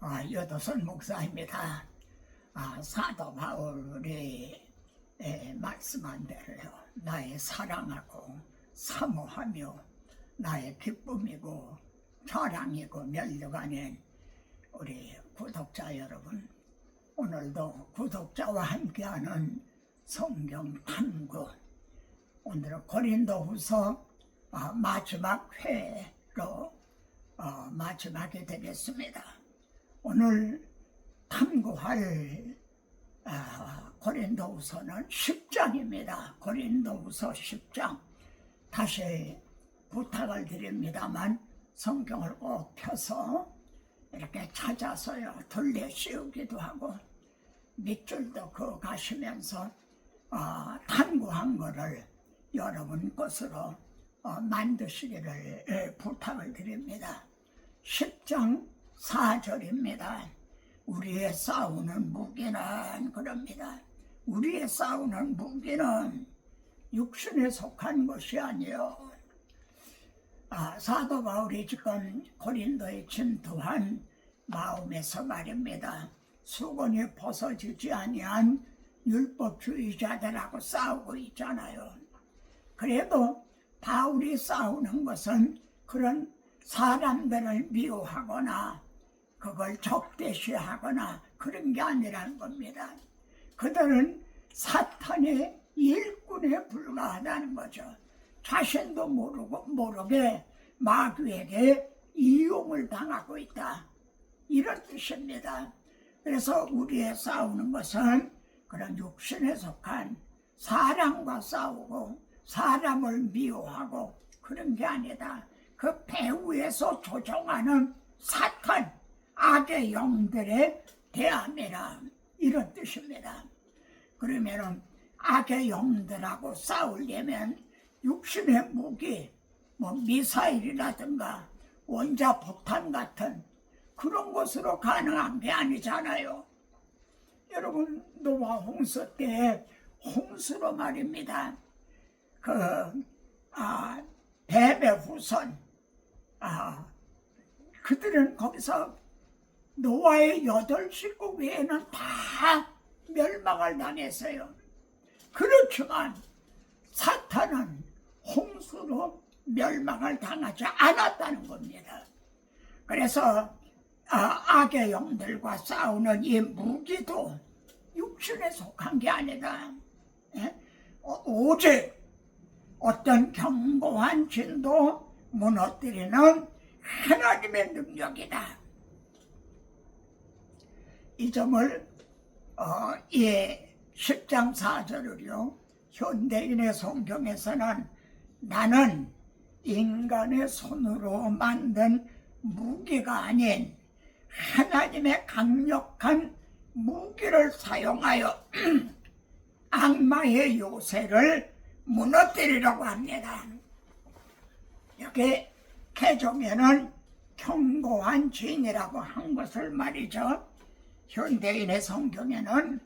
여도선 목사입니다. 사도 바울이 말씀한 대로요, 나의 사랑하고 사모하며 나의 기쁨이고 자랑이고 면류관인 우리 구독자 여러분, 오늘도 구독자와 함께하는 성경 탐구, 오늘은 고린도후서 마지막 회로 마지막이 되겠습니다. 오늘 탐구할 고린도후서는 10장입니다. 고린도후서 10장. 다시 부탁을 드립니다만 성경을 꼭 펴서 이렇게 찾아서요, 돌려 씌우기도 하고 밑줄도 그어 가시면서 탐구한 거를 여러분 것으로 만드시기를 부탁을 드립니다. 10장 4절입니다. 우리의 싸우는 무기는 그럽니다. 우리의 싸우는 무기는 육신에 속한 것이 아니요. 사도 바울이 지금 고린도에 침투한 마음에서 말입니다. 수건이 벗어지지 아니한 율법주의자들하고 싸우고 있잖아요. 그래도 바울이 싸우는 것은 그런 사람들을 미워하거나 그걸 적대시하거나 그런 게 아니라는 겁니다. 그들은 사탄의 일꾼에 불과하다는 거죠. 자신도 모르게 마귀에게 이용을 당하고 있다, 이런 뜻입니다. 그래서 우리의 싸우는 것은 그런 육신에 속한 사람과 싸우고 사람을 미워하고 그런 게 아니다. 그 배후에서 조종하는 사탄, 악의 영들에 대함이라, 이런 뜻입니다. 그러면은 악의 영들하고 싸우려면 육신의 무기, 미사일이라든가 원자폭탄 같은 그런 것으로 가능한 게 아니잖아요. 여러분, 노아 홍수 때 홍수로 말입니다. 뱀의 후손, 그들은 거기서 노아의 8식구 외에는 다 멸망을 당했어요. 그렇지만 사탄은 홍수로 멸망을 당하지 않았다는 겁니다. 그래서 악의 영들과 싸우는 이 무기도 육신에 속한 게 아니다. 오직 어떤 견고한 진도 무너뜨리는 하나님의 능력이다. 이 점을 이 10장 4절을요, 현대인의 성경에서는 나는 인간의 손으로 만든 무기가 아닌 하나님의 강력한 무기를 사용하여 악마의 요새를 무너뜨리려고 합니다. 여기 개종에는 견고한 진이라고 한 것을 말이죠. 현대인의 성경에는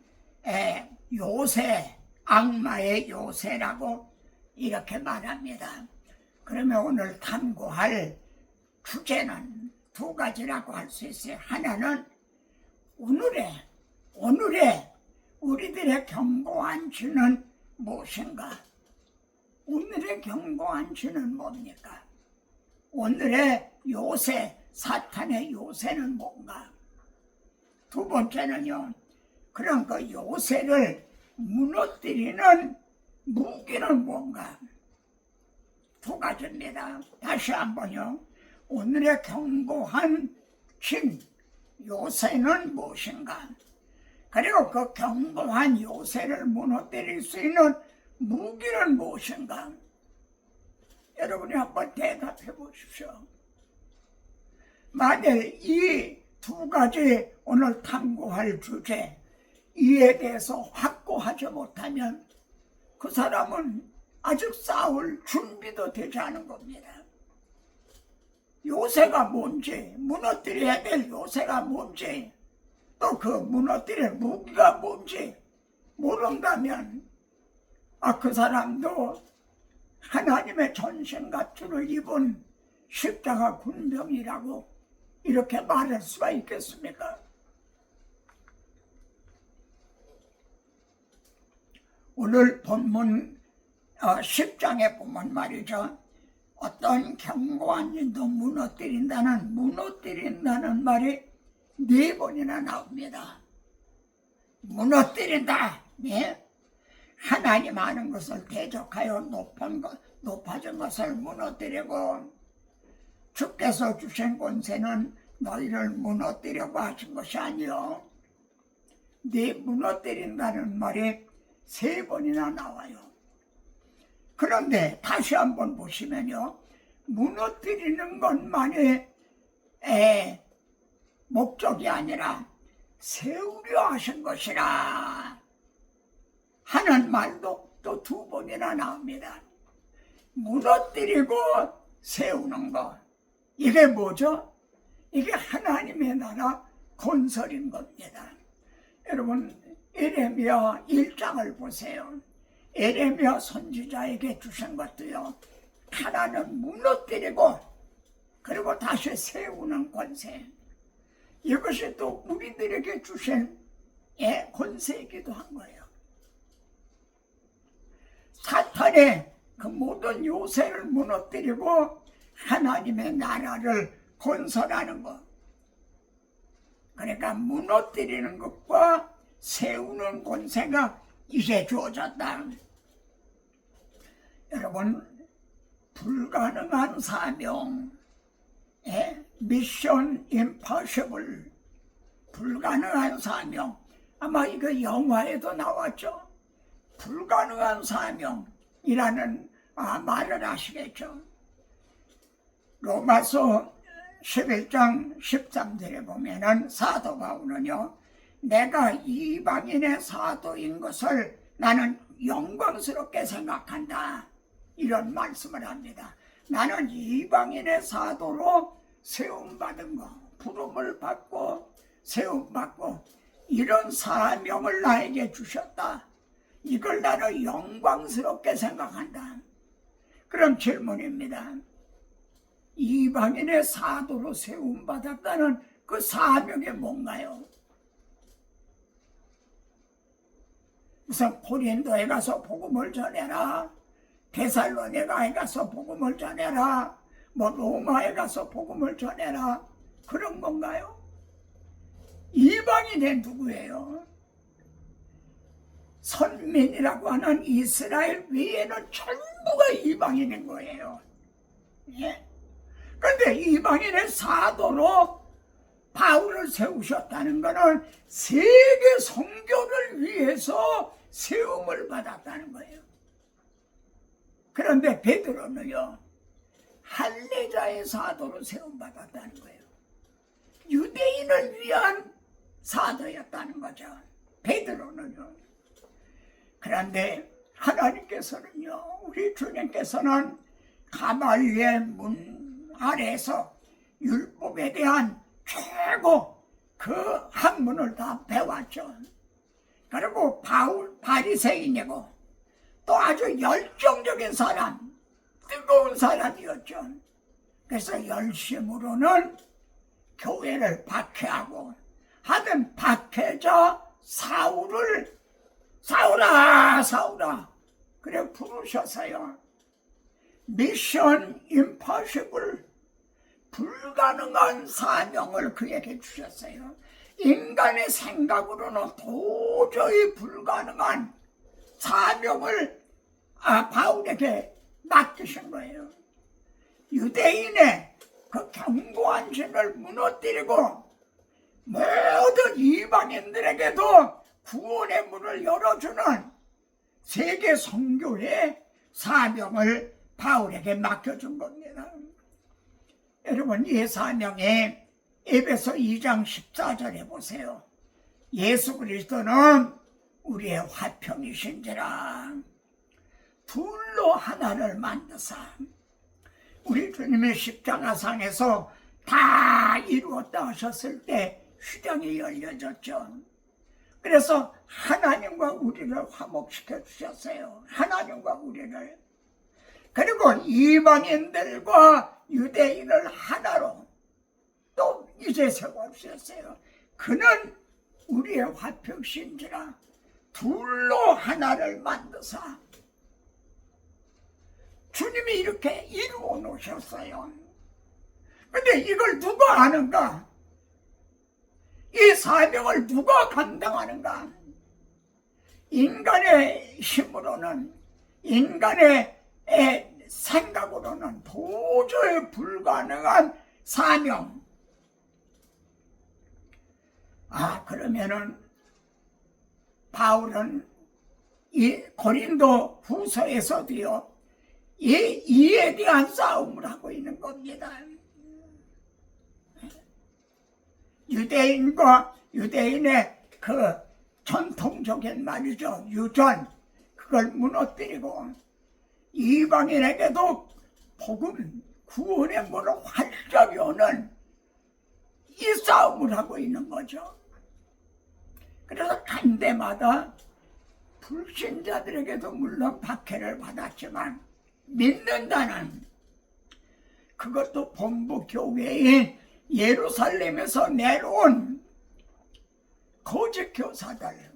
요새, 악마의 요새라고 이렇게 말합니다. 그러면 오늘 탐구할 주제는 두 가지라고 할 수 있어요. 하나는 오늘의 우리들의 견고한 주는 무엇인가? 오늘의 견고한 주는 뭡니까? 오늘의 요새, 사탄의 요새는 뭔가? 두 번째는요, 그런 그 요새를 무너뜨리는 무기는 뭔가? 두 가지입니다. 다시 한번요. 오늘의 견고한 진, 요새는 무엇인가? 그리고 그 견고한 요새를 무너뜨릴 수 있는 무기는 무엇인가? 여러분이 한번 대답해 보십시오. 만일 이 두 가지 오늘 탐구할 주제, 이에 대해서 확고하지 못하면 그 사람은 아직 싸울 준비도 되지 않은 겁니다. 요새가 뭔지, 무너뜨려야 될 요새가 뭔지, 또 그 무너뜨릴 무기가 뭔지 모른다면 그 사람도 하나님의 전신갑주를 입은 십자가 군병이라고 이렇게 말할 수가 있겠습니까? 오늘 본문 10장에 보면 말이죠. 어떤 견고한 인도 무너뜨린다는 말이 4번이나 나옵니다. 무너뜨린다. 예? 하나님 하는 것을 대적하여 높아진 것을 무너뜨리고, 주께서 주신 권세는 너희를 무너뜨리려고 하신 것이 아니요, 네 무너뜨린다는 말이 3번이나 나와요. 그런데 다시 한번 보시면요, 무너뜨리는 것만이 목적이 아니라 세우려 하신 것이라 하는 말도 또 2번이나 나옵니다. 무너뜨리고 세우는 것, 이게 뭐죠? 이게 하나님의 나라 건설인 겁니다. 여러분, 에레미야 1장을 보세요. 에레미야 선지자에게 주신 것도요, 하나는 무너뜨리고 그리고 다시 세우는 권세, 이것이 또 우리들에게 주신 권세이기도 한 거예요. 사탄의 그 모든 요새를 무너뜨리고 하나님의 나라를 건설하는 것, 그러니까 무너뜨리는 것과 세우는 권세가 이제 주어졌다. 여러분, 불가능한 사명, 미션 임파서블, 불가능한 사명, 아마 이거 영화에도 나왔죠. 불가능한 사명이라는 말을 아시겠죠. 로마서 11장 13절에 보면은 사도 바울은요, 내가 이방인의 사도인 것을 나는 영광스럽게 생각한다, 이런 말씀을 합니다. 나는 이방인의 사도로 세움받은 거, 부름을 받고 세움받고 이런 사명을 나에게 주셨다, 이걸 나는 영광스럽게 생각한다. 그럼 질문입니다. 이방인의 사도로 세움받았다는 그 사명이 뭔가요? 무슨 고린도에 가서 복음을 전해라, 데살로니가에 가서 복음을 전해라, 뭐 로마에 가서 복음을 전해라, 그런 건가요? 이방인은 누구예요? 선민이라고 하는 이스라엘 외에는 전부가 이방인인 거예요. 예? 그런데 이방인의 사도로 바울을 세우셨다는 것은 세계 선교를 위해서 세움을 받았다는 거예요. 그런데 베드로는요, 할례자의 사도로 세움받았다는 거예요. 유대인을 위한 사도였다는 거죠, 베드로는요. 그런데 하나님께서는요, 우리 주님께서는 가말리엘 문 아래에서 율법에 대한 최고 그 학문을 다 배웠죠. 그리고 바리새인이고 또 아주 열정적인 사람, 뜨거운 사람이었죠. 그래서 열심으로는 교회를 박해하고 하던 박해자 사울을 사울아 사울아 그래 부르셨어요. 미션 임파서블, 불가능한 사명을 그에게 주셨어요. 인간의 생각으로는 도저히 불가능한 사명을 바울에게 맡기신 거예요. 유대인의 그 견고한 신을 무너뜨리고 모든 이방인들에게도 구원의 문을 열어주는 세계 선교의 사명을 바울에게 맡겨준 겁니다. 여러분, 이 사명에 에베소 2장 14절에 보세요. 예수 그리스도는 우리의 화평이신지라 둘로 하나를 만드사. 우리 주님의 십자가상에서 다 이루었다 하셨을 때 휘장이 열려졌죠. 그래서 하나님과 우리를 화목시켜 주셨어요. 하나님과 우리를. 그리고 이방인들과 유대인을 하나로, 또 이제 세워주셨어요. 그는 우리의 화평신지라 둘로 하나를 만드사 주님이 이렇게 이루어 놓으셨어요. 근데 이걸 누가 아는가? 이 사명을 누가 감당하는가? 인간의 힘으로는, 인간의 생각으로는 도저히 불가능한 사명. 그러면은 바울은 이 고린도 후서에서도요, 이에 대한 싸움을 하고 있는 겁니다. 유대인과 유대인의 그 전통적인 말이죠. 유전, 그걸 무너뜨리고 이방인에게도 복음, 구원의 문을 활짝 여는 이 싸움을 하고 있는 거죠. 그래서 간 데마다 불신자들에게도 물론 박해를 받았지만 믿는다는, 그것도 본부 교회인 예루살렘에서 내려온 거짓 교사들,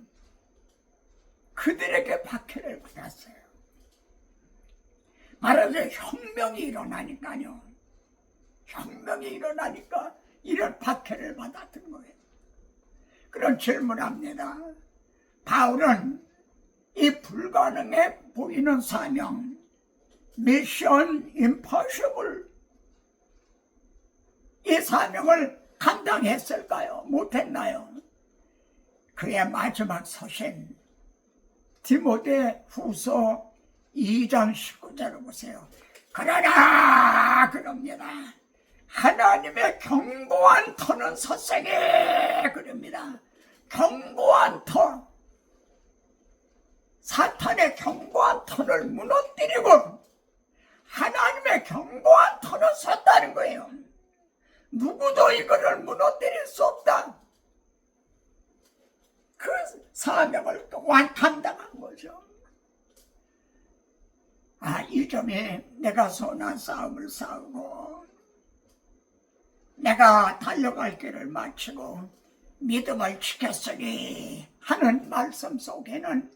그들에게 박해를 받았어요. 말하자면 혁명이 일어나니까요. 혁명이 일어나니까 이런 박해를 받았던 거예요. 그런 질문합니다. 바울은 이 불가능해 보이는 사명, 미션 임퍼시블, 이 사명을 감당했을까요? 못했나요? 그의 마지막 서신 디모데 후서 2장 19절을 보세요. 그러나 그럽니다. 하나님의 견고한 터는 섰으니, 그럽니다. 견고한 터, 사탄의 견고한 터를 무너뜨리고 하나님의 견고한 터는 섰다는 거예요. 누구도 이거를 무너뜨릴 수 없다. 그 사명을 또한 감당한 거죠. 이 점에 내가 선한 싸움을 싸우고 내가 달려갈 길을 마치고 믿음을 지켰으니 하는 말씀 속에는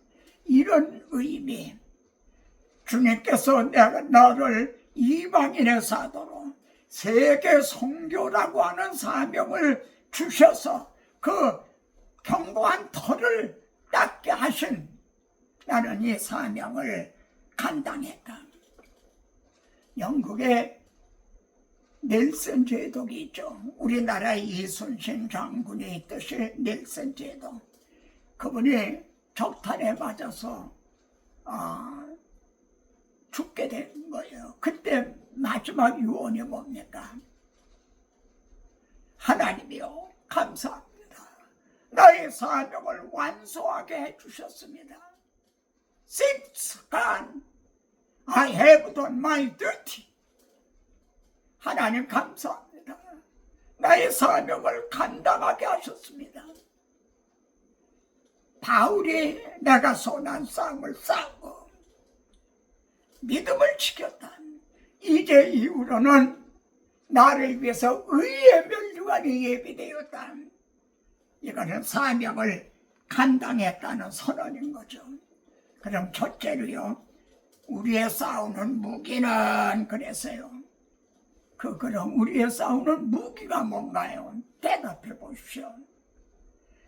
이런 의미, 주님께서 나를 이방인의 사도로 세계 선교라고 하는 사명을 주셔서 그 견고한 터를 닦게 하신, 나는 이 사명을 감당했다. 영국의 넬슨 제독이 있죠. 우리나라의 이순신 장군이 있듯이 넬슨 제독, 그분이 적탄에 맞아서 죽게 된 거예요. 그때 마지막 유언이 뭡니까? 하나님이여 감사합니다. 나의 사명을 완수하게 해주셨습니다. Since God, I have done my duty. 하나님 감사합니다. 나의 사명을 감당하게 하셨습니다. 바울이 내가 선한 싸움을 싸우고 믿음을 지켰다. 이제 이후로는 나를 위해서 의의 면류관이 예비되었다. 이거는 사명을 감당했다는 선언인 거죠. 그럼 첫째로요, 우리의 싸우는 무기는, 그랬어요. 그럼 우리의 싸우는 무기가 뭔가요? 대답해 보십시오.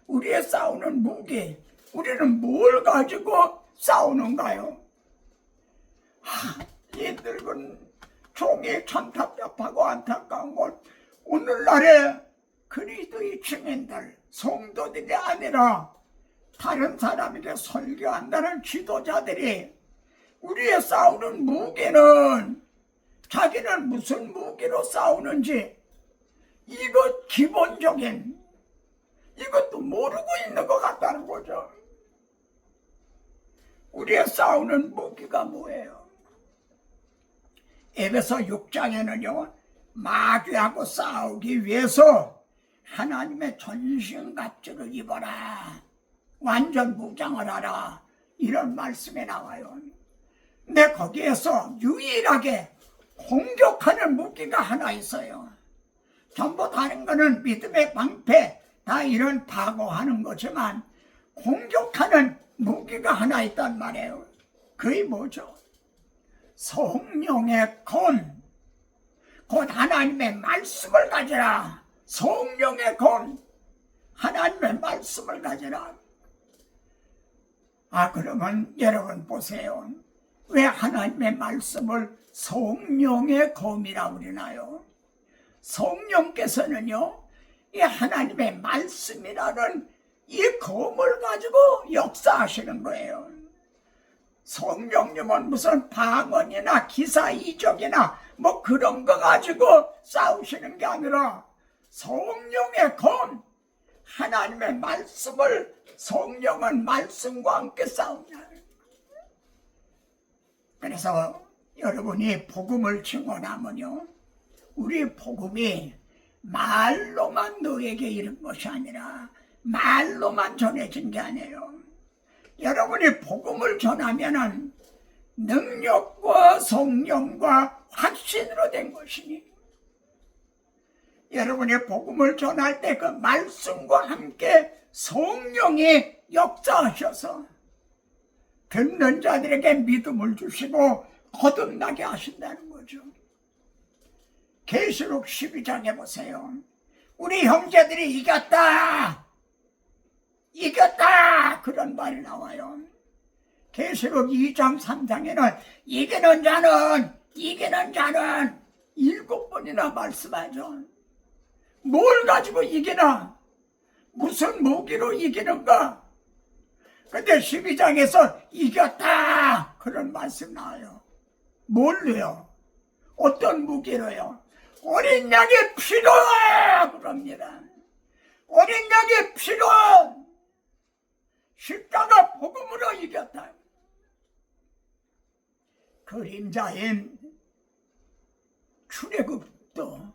우리의 싸우는 무기, 우리는 뭘 가지고 싸우는가요? 이 늙은 종이 참 답답하고 안타까운 건, 오늘날의 그리스도의 증인들, 성도들이 아니라 다른 사람에게 설교한다는 지도자들이 우리의 싸우는 무기는, 자기는 무슨 무기로 싸우는지 이것 기본적인 이것도 모르고 있는 것 같다는 거죠. 우리의 싸우는 무기가 뭐예요? 에베소 6장에는요, 마귀하고 싸우기 위해서 하나님의 전신갑주를 입어라, 완전 무장을 하라, 이런 말씀이 나와요. 근데 거기에서 유일하게 공격하는 무기가 하나 있어요. 전부 다른 거는 믿음의 방패, 다 이런 방어하는 거지만 공격하는 무기가 하나 있단 말이에요. 그게 뭐죠? 성령의 권, 곧 하나님의 말씀을 가져라. 성령의 권, 하나님의 말씀을 가져라. 그러면 여러분 보세요. 왜 하나님의 말씀을 성령의 검이라고 그러나요? 성령께서는요, 이 하나님의 말씀이라는 이 검을 가지고 역사하시는 거예요. 성령님은 무슨 방언이나 기사 이적이나 뭐 그런 거 가지고 싸우시는 게 아니라 성령의 검, 하나님의 말씀을 성령은 말씀과 함께 싸우냐. 그래서 여러분이 복음을 증언하면요, 우리 복음이 말로만 너에게 이른 것이 아니라 말로만 전해진 게 아니에요. 여러분이 복음을 전하면은 능력과 성령과 확신으로 된 것이니, 여러분이 복음을 전할 때 그 말씀과 함께 성령이 역사하셔서 듣는 자들에게 믿음을 주시고 거듭나게 하신다는 거죠. 계시록 12장에 보세요. 우리 형제들이 이겼다, 이겼다, 그런 말이 나와요. 계시록 2장 3장에는 이기는 자는 7번이나 말씀하죠. 뭘 가지고 이기나? 무슨 무기로 이기는가? 근데 12장에서 이겼다, 그런 말씀 나와요. 뭘로요? 어떤 무기로요? 어린 양의 피로, 그럽니다. 어린 양의 피로, 십자가 복음으로 이겼다. 그림자인 출애굽도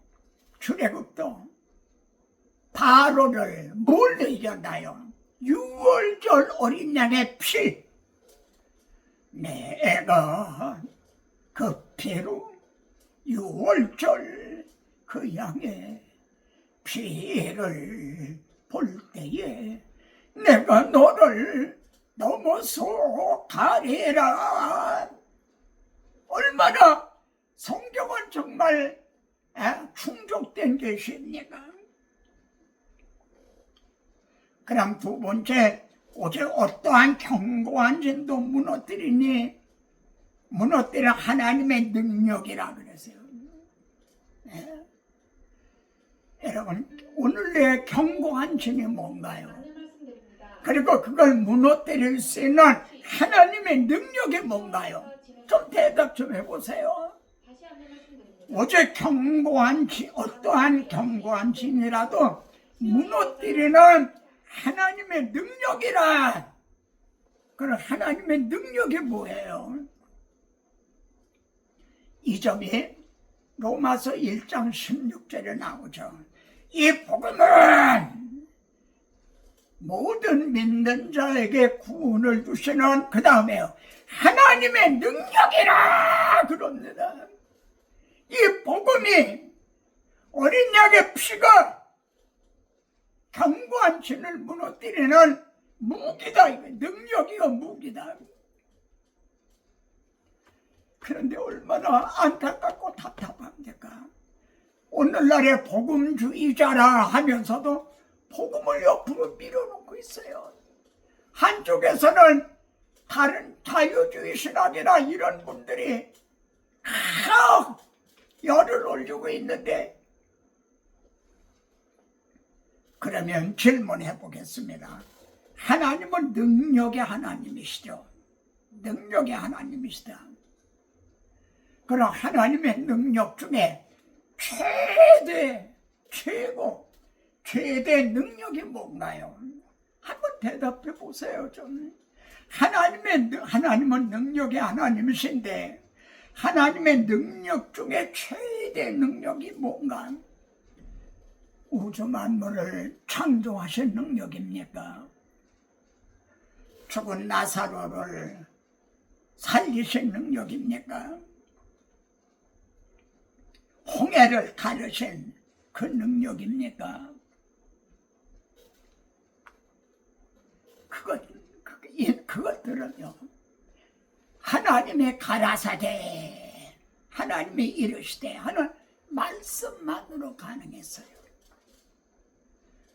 바로를 뭘로 이겼나요? 6월절 어린 양의 피. 내가 그 피로 6월절 그 양의 피를 볼 때에 내가 너를 넘어서 가리라. 얼마나 성경은 정말 충족된 계시입니까? 그럼 두 번째, 오직 어떠한 견고한 진도 무너뜨리니, 무너뜨려 하나님의 능력이라 그랬어요. 여러분, 오늘 내 견고한 진이 뭔가요? 그리고 그걸 무너뜨릴 수 있는 하나님의 능력이 뭔가요? 좀 대답 좀 해보세요. 오직 견고한 진, 어떠한 견고한 진이라도 무너뜨리는 하나님의 능력이라. 그럼 하나님의 능력이 뭐예요? 이 점이 로마서 1장 16절에 나오죠. 이 복음은 모든 믿는 자에게 구원을 주시는, 그 다음에요, 하나님의 능력이라 그럽니다. 이 복음이 어린 양의 피가 견고한 진을 무너뜨리는 무기다. 능력이요, 무기다. 그런데 얼마나 안타깝고 답답합니까? 오늘날의 복음주의자라 하면서도 복음을 옆으로 밀어놓고 있어요. 한쪽에서는 다른 자유주의 신학이나 이런 분들이 열을 올리고 있는데, 그러면 질문해 보겠습니다. 하나님은 능력의 하나님이시죠. 능력의 하나님이시다. 그럼 하나님의 능력 중에 최대 능력이 뭔가요? 한번 대답해 보세요. 좀. 하나님은 능력의 하나님이신데 하나님의 능력 중에 최대 능력이 뭔가? 우주 만물을 창조하신 능력입니까? 죽은 나사로를 살리신 능력입니까? 홍해를 가르신 그 그 능력입니까? 그것들은요, 하나님의 가라사대, 하나님의 이르시되 하는 말씀만으로 가능했어요.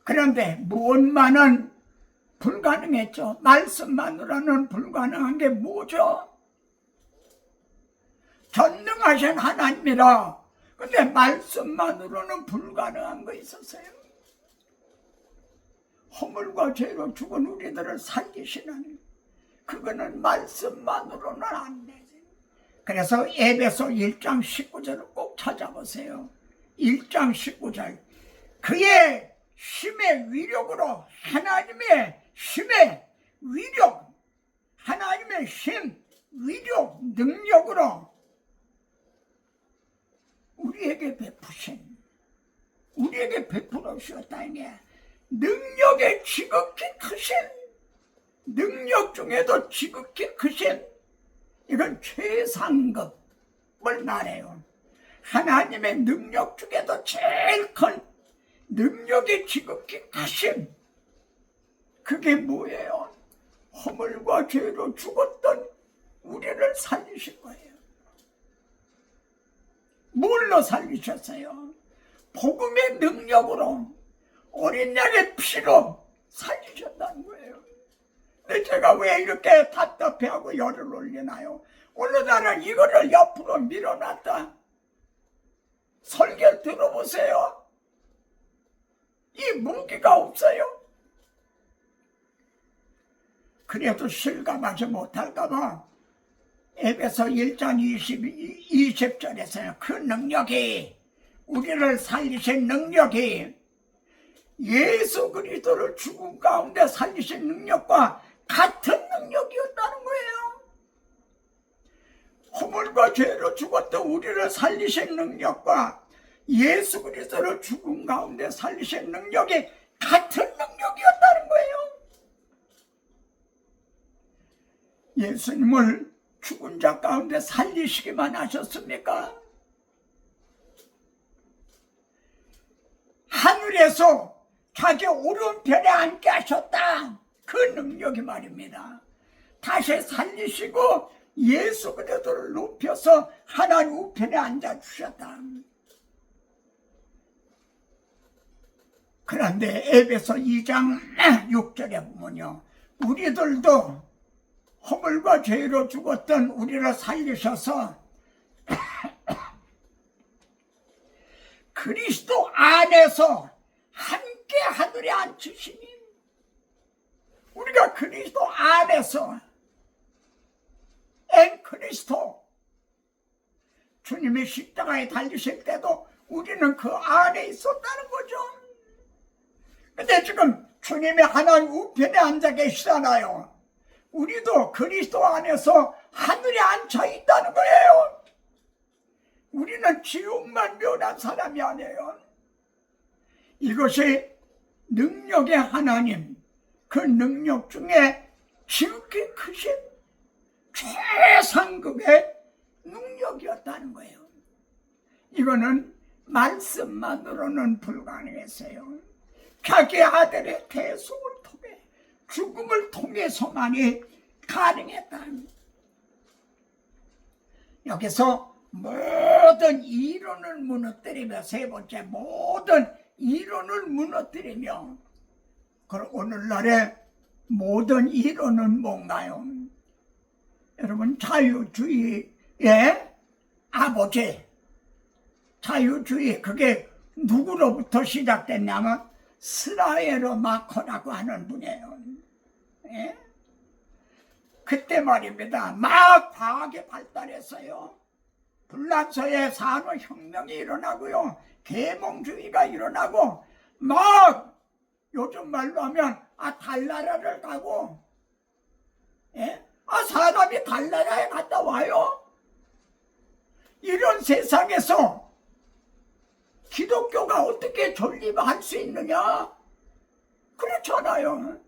그런데 무엇만은 불가능했죠. 말씀만으로는 불가능한 게 뭐죠? 전능하신 하나님이라. 근데 말씀만으로는 불가능한 거 있었어요. 허물과 죄로 죽은 우리들을 살리시는, 그거는 말씀만으로는 안 되지. 그래서 에베소 1장 19절을 꼭 찾아보세요. 1장 19절. 그의 힘의 위력으로, 하나님의 힘의 위력, 하나님의 힘, 위력, 능력으로 우리에게 베푸신, 우리에게 베풀어 주셨다. 이게 능력의 지극히 크신, 능력 중에도 지극히 크신, 이건 최상급을 말해요. 하나님의 능력 중에도 제일 큰 능력이 지극히 크신, 그게 뭐예요? 허물과 죄로 죽었던 우리를 살리실 거예요. 뭘로 살리셨어요? 복음의 능력으로, 어린 양의 피로 살리셨다는 거예요. 근데 제가 왜 이렇게 답답해하고 열을 올리나요? 오늘날은 이거를 옆으로 밀어놨다. 설교 들어보세요. 이 무기가 없어요. 그래도 실감하지 못할까봐 에베소 1장 20절에서는 그 능력이, 우리를 살리신 능력이 예수 그리스도를 죽음 가운데 살리신 능력과 같은 능력이었다는 거예요. 허물과 죄로 죽었던 우리를 살리신 능력과 예수 그리스도를 죽음 가운데 살리신 능력이 같은 능력이었다는 거예요. 예수님을 죽은 자 가운데 살리시기만 하셨습니까? 하늘에서 자기 오른편에 앉게 하셨다. 그 능력이 말입니다. 다시 살리시고 예수 그리스도를 높여서 하나님 우편에 앉아주셨다. 그런데 에베소 2장 6절에 보면요, 우리들도 허물과 죄로 죽었던 우리를 살리셔서 그리스도 안에서 함께 하늘에 앉히시니, 우리가 그리스도 안에서, 엔 그리스도, 주님이 십자가에 달리실 때도 우리는 그 안에 있었다는 거죠. 근데 지금 주님이 하나님 우편에 앉아 계시잖아요. 우리도 그리스도 안에서 하늘에 앉아 있다는 거예요. 우리는 지옥만 면한 사람이 아니에요. 이것이 능력의 하나님, 그 능력 중에 지극히 크신 최상급의 능력이었다는 거예요. 이거는 말씀만으로는 불가능했어요. 자기 아들의 대속을 통해, 죽음을 통해서만이 가능했다. 여기서 모든 이론을 무너뜨리며, 세 번째, 모든 이론을 무너뜨리며, 그럼 오늘날의 모든 이론은 뭔가요? 여러분, 자유주의의 아버지, 자유주의, 그게 누구로부터 시작됐냐면 스라에로 마커라고 하는 분이에요. 예? 그때 말입니다. 막 과학이 발달했어요. 불란서에 산업혁명이 일어나고요, 계몽주의가 일어나고, 막 요즘 말로 하면 달나라를 가고, 예? 사람이 달나라에 갔다 와요. 이런 세상에서 기독교가 어떻게 존립할 수 있느냐? 그렇잖아요.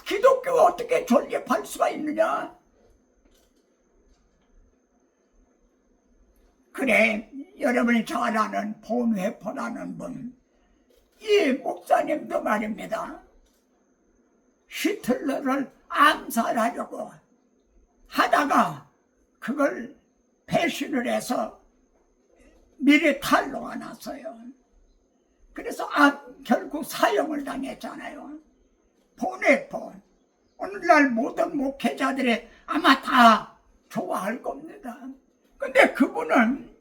기독교가 어떻게 존립할 수가 있느냐? 그래, 여러분이 잘 아는 본 회포라는 분, 이 목사님도 말입니다. 히틀러를 암살하려고 하다가 그걸 배신을 해서 미리 탈로가 났어요. 그래서 결국 사형을 당했잖아요. 보내폰. 오늘날 모든 목회자들이 아마 다 좋아할 겁니다. 근데 그분은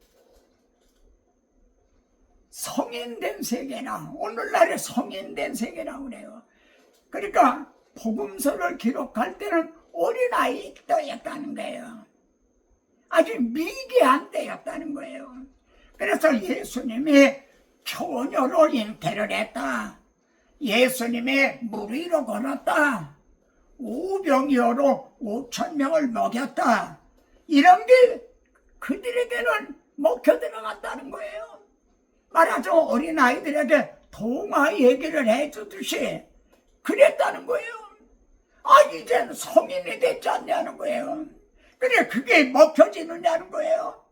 성인된 세계나, 오늘날의 성인된 세계라고 그래요. 그러니까 복음서를 기록할 때는 어린아이 때였다는 거예요. 아주 미개한 때였다는 거예요. 그래서 예수님이 처녀로 잉태를 했다. 예수님이 물 위로 걸었다. 오병이어로 5,000명을 먹였다. 이런 게 그들에게는 먹혀 들어갔다는 거예요. 말하자면 어린아이들에게 동화 얘기를 해주듯이 그랬다는 거예요. 아, 이젠 성인이 됐지 않냐는 거예요. 그래, 그게 먹혀지느냐는 거예요.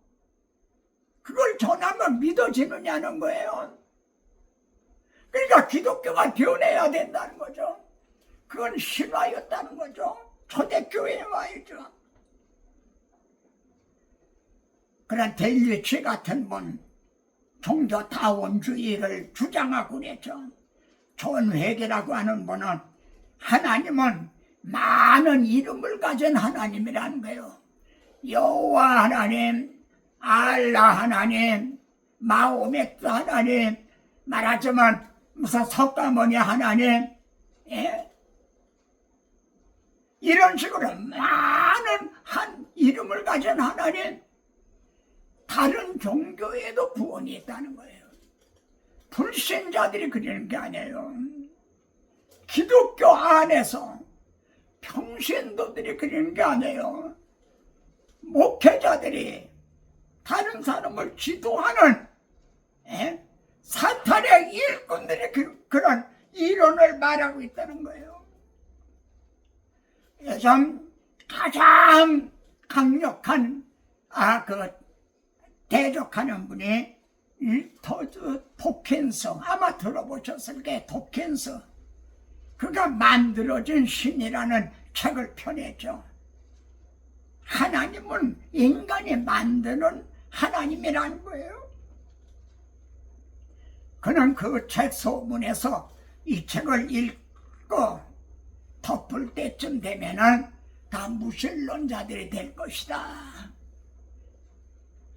그걸 전하면 믿어지느냐는 거예요. 그러니까 기독교가 변해야 된다는 거죠. 그건 신화였다는 거죠. 초대교회에 와야죠. 그런 델리치 같은 분, 종교다원주의를 주장하고 그랬죠. 존 획이라고 하는 분은 하나님은 많은 이름을 가진 하나님이라는 거예요. 여호와 하나님, 알라 하나님, 마호메트 하나님, 말하자면 무슨 석가모니 하나님, 예? 이런 식으로 많은 한 이름을 가진 하나님, 다른 종교에도 구원이 있다는 거예요. 불신자들이 그러는 게 아니에요. 기독교 안에서 평신도들이 그러는 게 아니에요. 목회자들이 다른 사람을 지도하는 사탄의 일꾼들이 그런 이론을 말하고 있다는 거예요. 요즘 가장 강력한 대적하는 분이 도킨스, 아마 들어보셨을 게 도킨스. 그가 만들어진 신이라는 책을 펴냈죠. 하나님은 인간이 만드는 하나님이라는 거예요. 그는 그 책 소문에서 이 책을 읽고 덮을 때쯤 되면은 다 무신론자들이 될 것이다.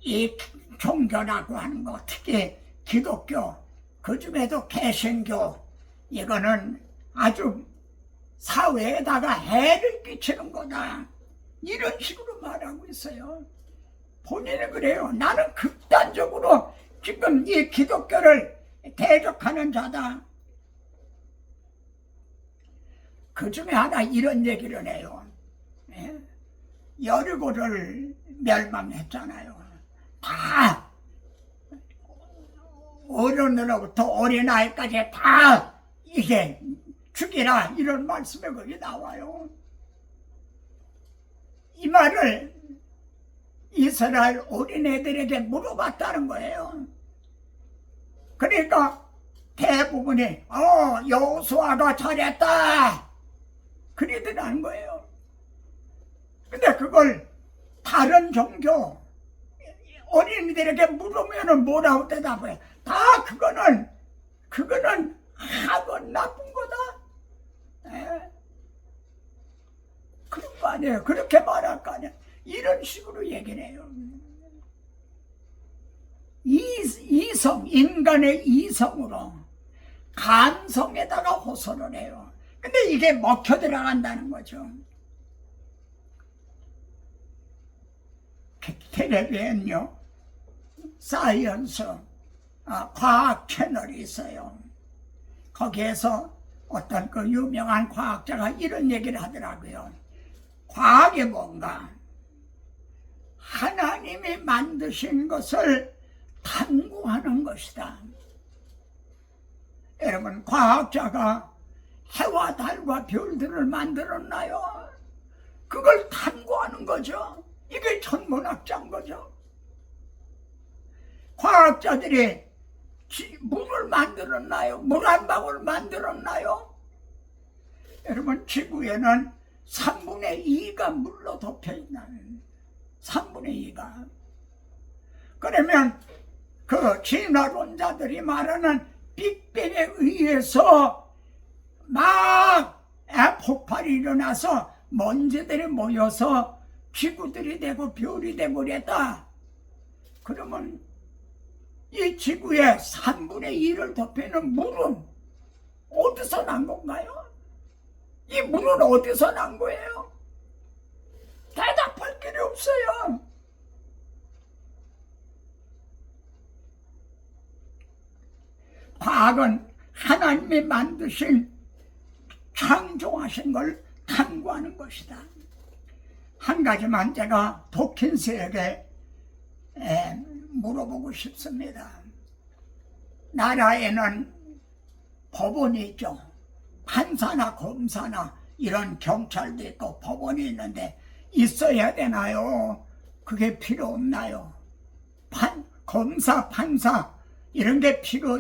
이 종교라고 하는 거, 특히 기독교, 그 중에도 개신교, 이거는 아주 사회에다가 해를 끼치는 거다. 이런 식으로 말하고 있어요. 본인은 그래요. 나는 극단적으로 지금 이 기독교를 대적하는 자다. 그 중에 하나 이런 얘기를 해요. 여리고를 멸망했잖아요. 다 어른으로부터 어린아이까지 다 이게 죽이라, 이런 말씀이 거기 나와요. 이 말을 이스라엘 어린애들에게 물어봤다는 거예요. 그러니까 대부분이 여호수아가 잘했다 그러더라는 거예요. 근데 그걸 다른 종교 어린이들에게 물으면 뭐라고 대답해? 다 그거는 하고 나쁜 거다. 그런 거 아니에요. 그렇게 말할 거 아니에요. 이런 식으로 얘기를 해요. 이성, 인간의 이성으로 감성에다가 호소를 해요. 근데 이게 먹혀 들어간다는 거죠. 텔레비전요, 사이언스 과학 채널이 있어요. 거기에서 어떤 그 유명한 과학자가 이런 얘기를 하더라고요. 과학이 뭔가? 하나님이 만드신 것을 탐구하는 것이다. 여러분, 과학자가 해와 달과 별들을 만들었나요? 그걸 탐구하는 거죠. 이게 천문학자인 거죠. 과학자들이 물을 만들었나요? 물 한 방울 만들었나요? 여러분, 지구에는 3분의 2가 물로 덮여 있는 3분의 2가. 그러면 그 진화론자들이 말하는 빅뱅에 의해서 막 폭발이 일어나서 먼지들이 모여서 지구들이 되고 별이 되고 그랬다. 그러면 이 지구의 3분의 2를 덮이는 물은 어디서 난 건가요? 이 물은 어디서 난 거예요? 대답할 길이 없어요. 과학은 하나님이 만드신, 창조하신 걸 탐구하는 것이다. 한 가지만 제가 도킨스에게 물어보고 싶습니다. 나라에는 법원이 있죠. 판사나 검사나 이런 경찰도 있고 법원이 있는데 있어야 되나요? 그게 필요 없나요? 검사, 판사 이런 게 필요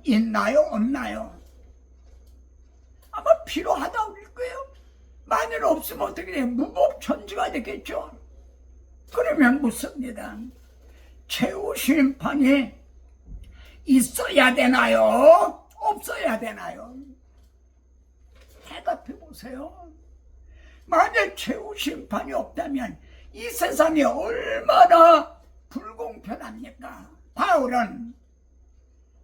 있나요? 없나요? 아마 필요하다고 그럴 거예요. 만일 없으면 어떻게 돼요? 무법천지가 되겠죠. 그러면 묻습니다. 최후심판이 있어야 되나요? 없어야 되나요? 대답해 보세요. 만약 최후심판이 없다면 이 세상이 얼마나 불공평합니까? 바울은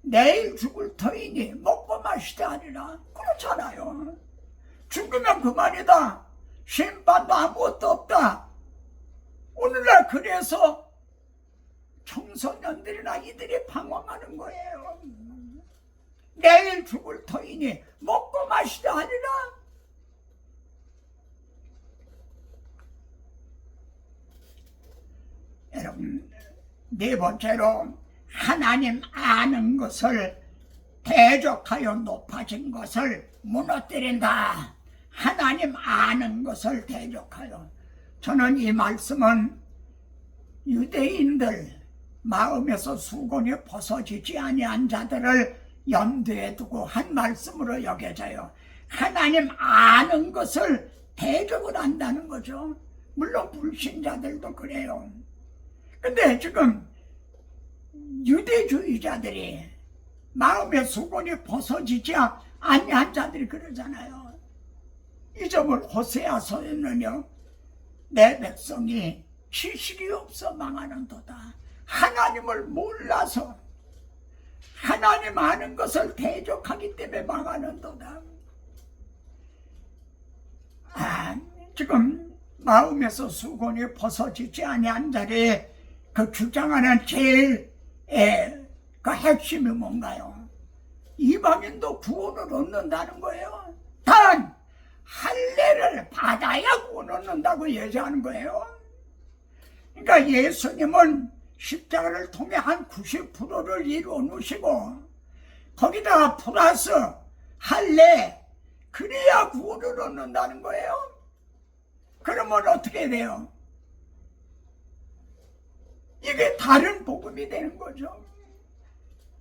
내일 죽을 터이니 먹고 마시다 하리라. 그렇잖아요. 죽으면 그만이다. 심판도 아무것도 없다. 오늘날 그래서 청소년들이나 이들이 방황하는 거예요. 내일 죽을 터이니 먹고 마시다 하리라. 여러분, 네 번째로 하나님 아는 것을 대적하여 높아진 것을 무너뜨린다. 하나님 아는 것을 대적하여. 저는 이 말씀은 유대인들 마음에서 수건이 벗어지지 아니한 자들을 염두에 두고 한 말씀으로 여겨져요. 하나님 아는 것을 대적을 한다는 거죠. 물론 불신자들도 그래요. 근데 지금 유대주의자들이 마음의 수건이 벗어지지 아니한 자들이 그러잖아요. 이 점을 호세아서에는요, 내 백성이 지식이 없어 망하는도다. 하나님을 몰라서 하나님 아는 것을 대적하기 때문에 망하는도다. 지금 마음에서 수건이 벗어지지 아니한 자리 그 주장하는 제일 그 핵심이 뭔가요? 이방인도 구원을 얻는다는 거예요. 단 할례를 받아야 구원을 얻는다고 얘기하는 거예요. 그러니까 예수님은 십자가를 통해 한 90%를 이루어 놓으시고 거기다가 플러스 할례, 그래야 구원을 얻는다는 거예요. 그러면 어떻게 돼요? 이게 다른 복음이 되는 거죠.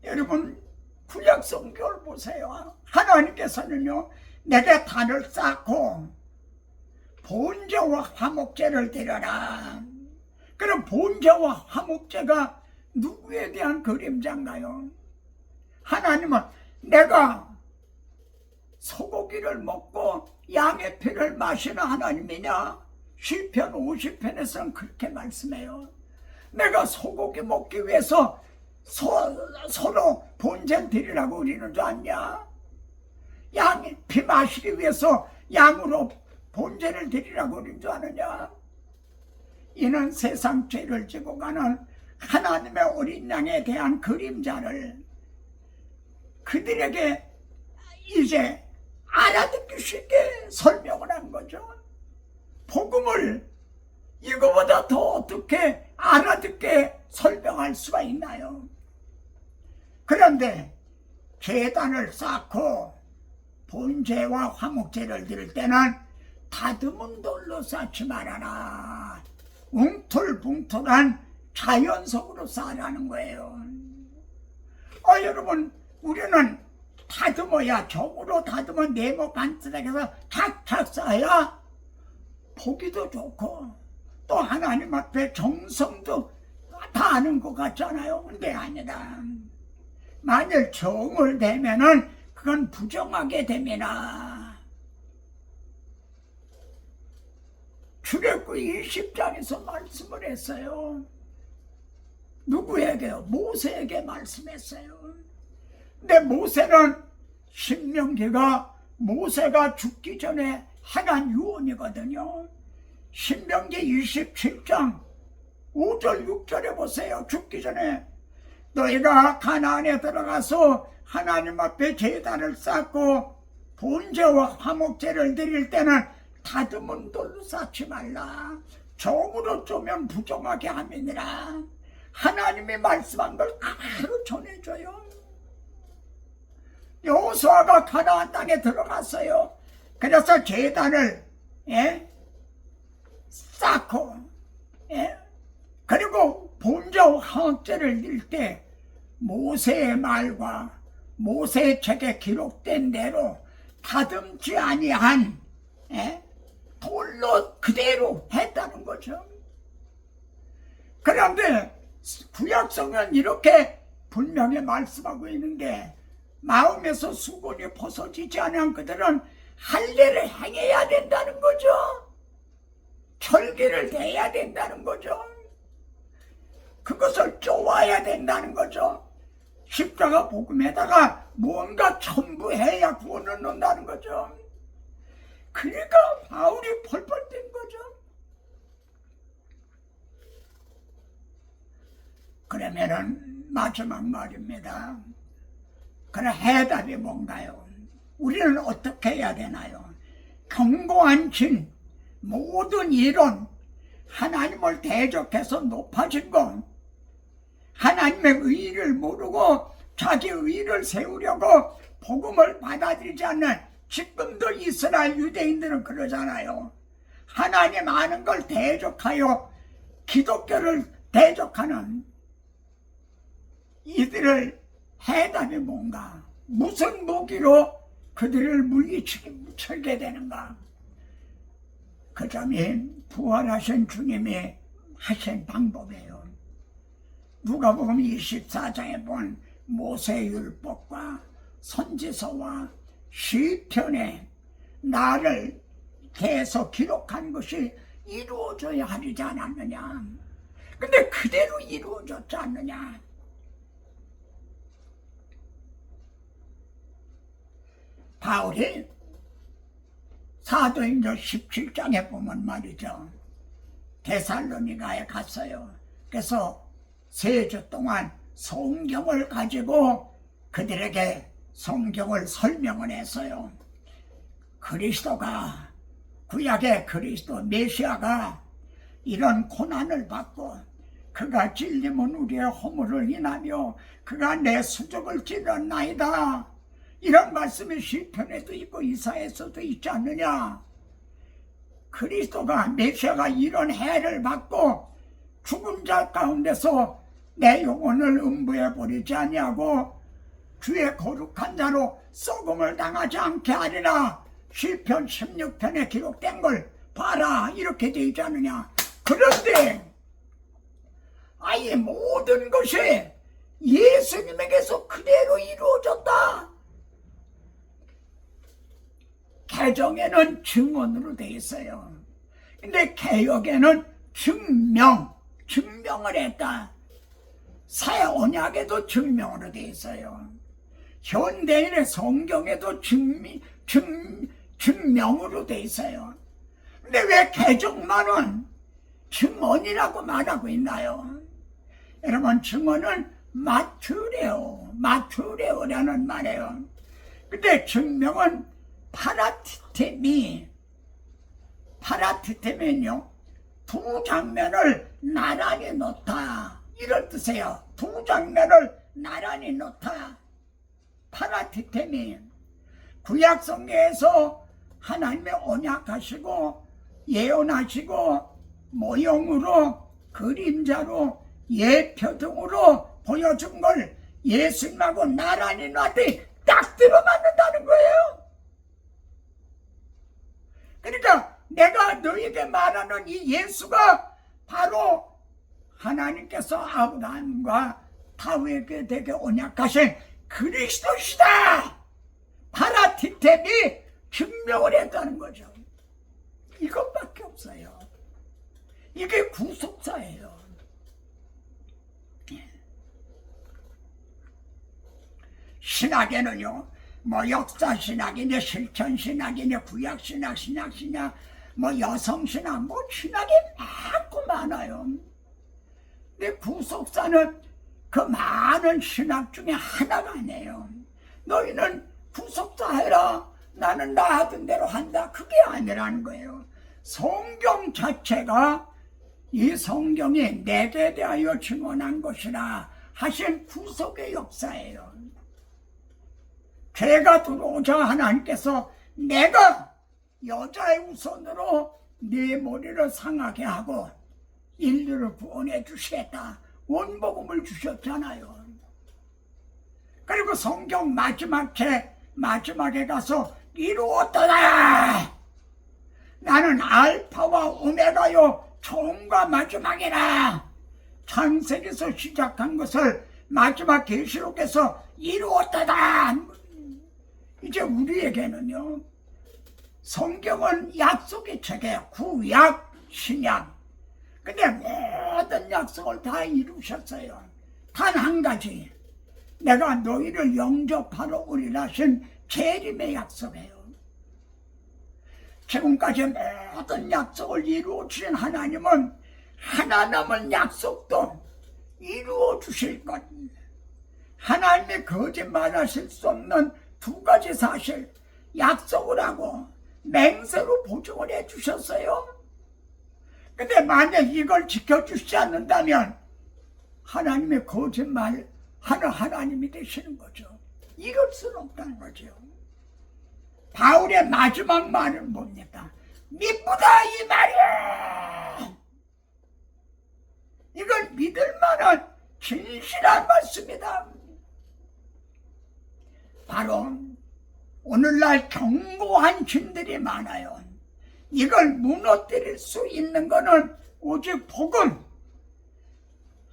여러분, 구약 성경을 보세요. 하나님께서는요, 내가 단을 쌓고 번제와 화목제를 드려라. 그럼 번제와 화목제가 누구에 대한 그림자인가요? 하나님은 내가 소고기를 먹고 양의 피를 마시는 하나님이냐? 시편 50편에서는 그렇게 말씀해요. 내가 소고기 먹기 위해서 서로 번제를 드리라고 우리는 줄 아냐? 양의 피 마시기 위해서 양으로 번제를 드리라고 우리는 줄 아느냐? 이는 세상 죄를 지고 가는 하나님의 어린 양에 대한 그림자를 그들에게 이제 알아듣기 쉽게 설명을 한 거죠. 복음을 이거보다 더 어떻게 알아듣게 설명할 수가 있나요? 그런데 제단을 쌓고 번제와 화목제를 드릴 때는 다듬은 돌로 쌓지 말아라. 웅툴붕툴한 자연석으로 쌓으라는 거예요. 그러니까 여러분, 우리는 다듬어야, 적으로 다듬어 네모 반듯하게서 착착 쌓아야 보기도 좋고 또 하나님 앞에 정성도 다 아는 것 같잖아요. 근데 아니다. 만일 정을 대면은 그건 부정하게 됩니다. 출애굽기 20장에서 말씀을 했어요. 누구에게요? 모세에게 말씀했어요. 근데 모세는 신명기가 모세가 죽기 전에 행한 유언이거든요. 신명기 27장 5절 6절에 보세요. 죽기 전에 너희가 가나안에 들어가서 하나님 앞에 제단을 쌓고 번제와 화목제를 드릴 때는 다듬은 돌로 쌓지 말라. 정으로 쪼면 부정하게 함이니라. 하나님이 말씀한 걸 그대로 전해줘요. 여호수아가 가나안 땅에 들어갔어요. 그래서 제단을 쌓고 그리고 번제와 화목제를 드릴 때 모세의 말과 모세의 책에 기록된 대로 다듬지 아니한 돌로 그대로 했다는 거죠. 그런데 구약성은 이렇게 분명히 말씀하고 있는 게 마음에서 수건이 벗어지지 않은 그들은 할례를 행해야 된다는 거죠. 절기를 내야 된다는 거죠. 그것을 쪼아야 된다는 거죠. 십자가 복음에다가 뭔가 첨부해야 구원을 얻는다는 거죠. 그러니까 바울이 펄펄 뛴 거죠. 그러면은 마지막 말입니다. 그럼 해답이 뭔가요? 우리는 어떻게 해야 되나요? 견고한 진, 모든 이론, 하나님을 대적해서 높아진 것, 하나님의 의의를 모르고 자기 의의를 세우려고 복음을 받아들이지 않는 지금도 이스라엘 유대인들은 그러잖아요. 하나님 아는 걸 대적하여 기독교를 대적하는 이들을 해답이 뭔가? 무슨 무기로 그들을 물리치게 되는가? 그 점이 부활하신 주님이 하신 방법이에요. 누가복음 24장에 본 모세율법과 선지서와 시편에 나를 계속 기록한 것이 이루어져야 하지 않았느냐? 근데 그대로 이루어졌지 않느냐? 바울이 사도행전 17장에 보면 말이죠. 데살로니가에 갔어요. 그래서 3주 동안 성경을 가지고 그들에게 성경을 설명을 했어요. 그리스도가, 구약의 그리스도 메시아가 이런 고난을 받고 그가 찔림은 우리의 허물을 인하며 그가 내 수족을 찔렀나이다. 이런 말씀이 시편에도 있고 이사야에서도 있지 않느냐. 그리스도가 메시아가 이런 해를 받고 죽은 자 가운데서 내 영혼을 음부에 버리지 아니하고 주의 거룩한 자로 썩음을 당하지 않게 하리라. 시편 16편에 기록된 걸 봐라. 이렇게 되어 있지 않느냐. 그런데 아예 모든 것이 예수님에게서 그대로 이루어졌다. 개정에는 증언으로 되어 있어요. 근데 개역에는 증명을 했다. 새 언약에도 증명으로 되어 있어요. 현대인의 성경에도 증명으로 되어 있어요. 근데 왜 개정만은 증언이라고 말하고 있나요? 여러분, 증언은 마투레오라는 말이에요. 근데 증명은 파라티테면요, 두 장면을 나란히 놓다, 이런 뜻이에요. 두 장면을 나란히 놓다. 파라티테미. 구약성경에서 하나님의 언약하시고 예언하시고 모형으로 그림자로 예표 등으로 보여준 걸 예수님하고 나란히 놨더니 딱 들어맞는다는 거예요. 그러니까 내가 너에게 말하는 이 예수가 바로 하나님께서 아브라함과 다윗에게 언약하신 그리스도시다. 파라티템이 증명을 했다는 거죠. 이것밖에 없어요. 이게 구속사예요. 신학에는요, 뭐 역사신학이냐 실천신학이냐 구약신학 신학신학 뭐 여성신학 뭐 신학이 많고 많아요. 근데 구속사는 그 많은 신학 중에 하나가 아니에요. 너희는 구속사 해라, 나는 나 하던 대로 한다, 그게 아니라는 거예요. 성경 자체가 이 성경이 내게 대하여 증언한 것이라 하신 구속의 역사예요. 죄가 들어오자 하나님께서 내가 여자의 우선으로 네 머리를 상하게 하고 인류를 구원해 주시겠다, 원복음을 주셨잖아요. 그리고 성경 마지막에 가서 이루었더라, 나는 알파와 오메가요 처음과 마지막이라, 창세기에서 시작한 것을 마지막 계시록에서 이루었다. 이제 우리에게는요, 성경은 약속의 책이에요. 구약, 신약. 근데 모든 약속을 다 이루셨어요. 단 한 가지, 내가 너희를 영접하러 오리라 하신 재림의 약속이에요. 지금까지 모든 약속을 이루어 주신 하나님은 하나 남은 약속도 이루어 주실 것, 하나님이 거짓말하실 수 없는 두 가지 사실, 약속을 하고 맹세로 보증을 해 주셨어요. 근데 만약 이걸 지켜주시지 않는다면 하나님의 거짓말 하는 하나님이 되시는 거죠. 이럴 수는 없다는 거죠. 바울의 마지막 말은 뭡니까? 미쁘다, 이 말이야. 이건 믿을 만한 진실한 말씀이다. 바로 오늘날 견고한 신들이 많아요. 이걸 무너뜨릴 수 있는 것은 오직 복음,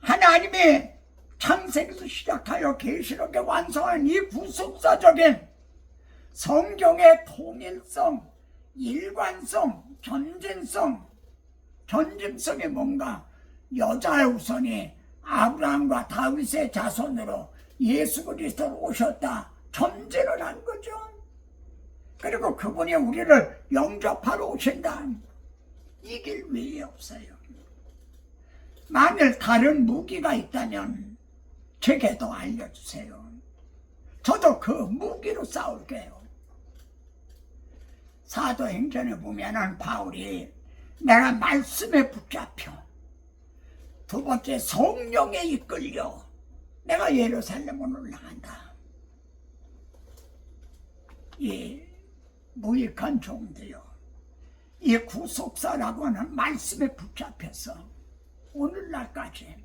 하나님이 창세기에서 시작하여 계시록에 완성한 이 구속사적인 성경의 통일성, 일관성, 전진성이 뭔가? 여자의 우선이 아브라함과 다윗의 자손으로 예수 그리스도로 오셨다, 전제를 한 거죠. 그리고 그분이 우리를 영접하러 오신다. 이 길 외에 없어요. 만일 다른 무기가 있다면 제게도 알려주세요. 저도 그 무기로 싸울게요. 사도행전에 보면은 바울이 내가 말씀에 붙잡혀, 두 번째 성령에 이끌려 내가 예루살렘으로 올라간다. 이 무익한 종들요, 이 구속사라고 하는 말씀에 붙잡혀서 오늘날까지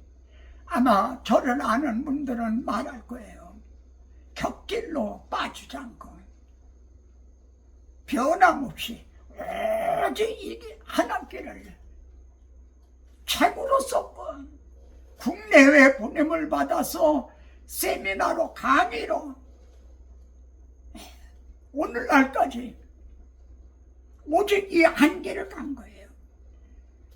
아마 저를 아는 분들은 말할 거예요. 곁길로 빠지지 않고 변함없이 오직 이게 하나님께를 책으로서 국내외 보냄을 받아서 세미나로, 강의로 오늘날까지 오직 이 한계를 간 거예요.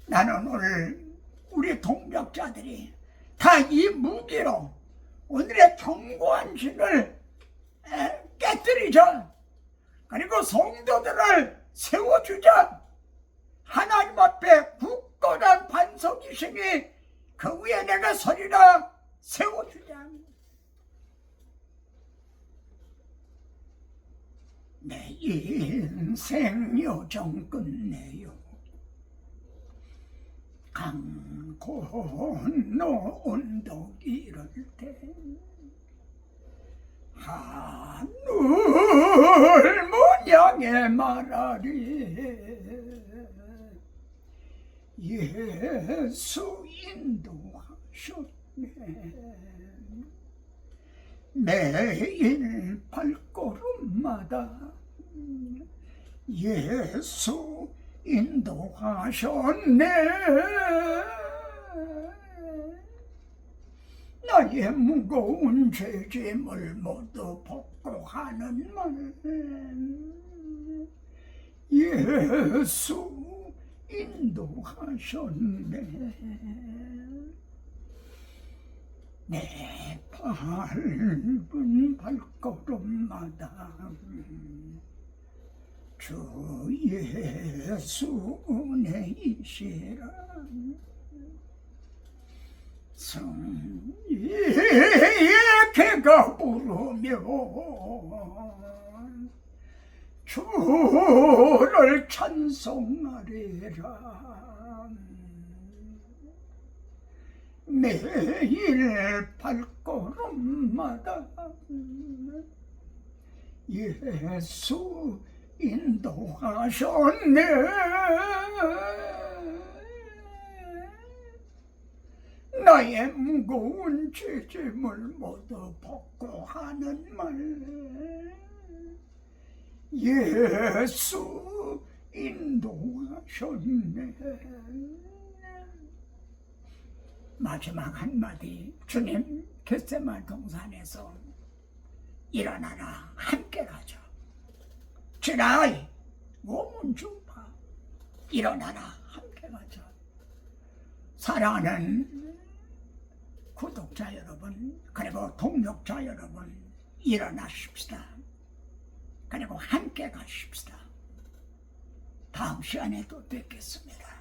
나는 오늘 우리 동력자들이 다 이 무기로 오늘의 견고한 신을 깨뜨리자, 그리고 성도들을 세워주자. 하나님 앞에 굳건한 반석이시니 그 위에 내가 서리라, 세워주자. 내 인생 여정 끝내요. 강 건너 언덕 이를 때 하늘 문양에 말하리, 예수 인도하셨네. 매일 발걸음마다 예수 인도하셨네. 나의 무거운 죄짐을 모두 벗고 하는 말. 예수 인도하셨네. 내 밟은 발걸음마다 주 예수 은혜이시라. 성의의 개가 부르며 주를 찬송하리라. 매일 발걸음마다 예수 인도하셨네. 나의 무거운 죄짐을 모두 벗고 하는 말. 예수 인도하셨네. 마지막 한마디. 주님 겟세마네 동산에서 일어나라, 함께 가자. 주라이 몸은 주파, 일어나라, 함께 가자. 사랑하는 구독자 여러분, 그리고 동역자 여러분, 일어나십시다. 그리고 함께 가십시다. 다음 시간에 또 뵙겠습니다.